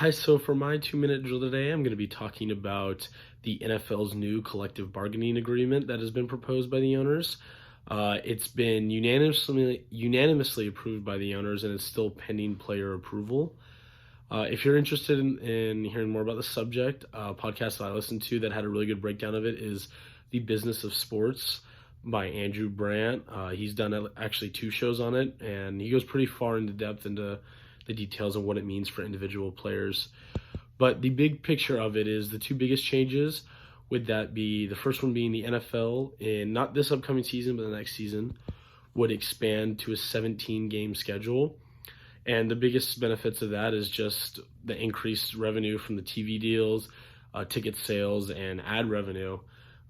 Hi, so for my 2-minute drill today, I'm going to be talking about the NFL's new collective bargaining agreement that has been proposed by the owners. It's been unanimously approved by the owners, and it's still pending player approval. If you're interested in hearing more about the subject, a podcast that I listened to that had a really good breakdown of it is The Business of Sports by Andrew Brandt. He's done actually 2 shows on it, and he goes pretty far into depth into the details of what it means for individual players. But the big picture of it is the 2 biggest changes would that be the first one being the NFL in not this upcoming season, but the next season would expand to a 17-game schedule. And the biggest benefits of that is just the increased revenue from the TV deals, ticket sales, and ad revenue.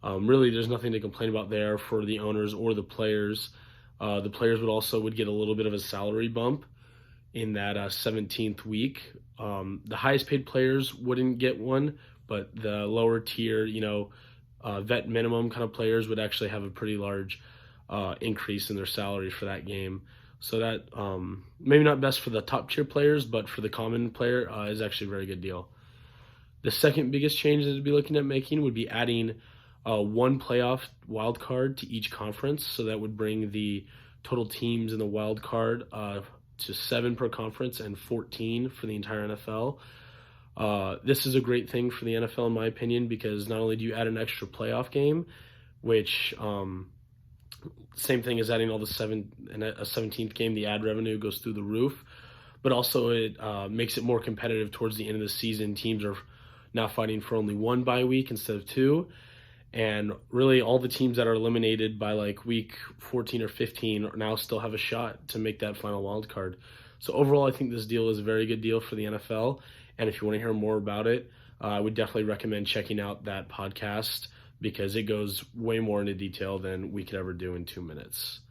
Really, there's nothing to complain about there for the owners or the players. The players would get a little bit of a salary bump in that 17th week. The highest paid players wouldn't get one, but the lower tier, vet minimum kind of players would actually have a pretty large increase in their salary for that game. So that maybe not best for the top tier players, but for the common player is actually a very good deal. The second biggest change that I'd be looking at making would be adding one playoff wild card to each conference. So that would bring the total teams in the wild card to 7 per conference and 14 for the entire NFL. This is a great thing for the NFL, in my opinion, because not only do you add an extra playoff game, which same thing as adding all a 17th game, the ad revenue goes through the roof, but also it makes it more competitive towards the end of the season. Teams are now fighting for only 1 bye week instead of 2. And really, all the teams that are eliminated by like week 14 or 15 now still have a shot to make that final wild card. So overall, I think this deal is a very good deal for the NFL. And if you want to hear more about it, I would definitely recommend checking out that podcast because it goes way more into detail than we could ever do in 2 minutes.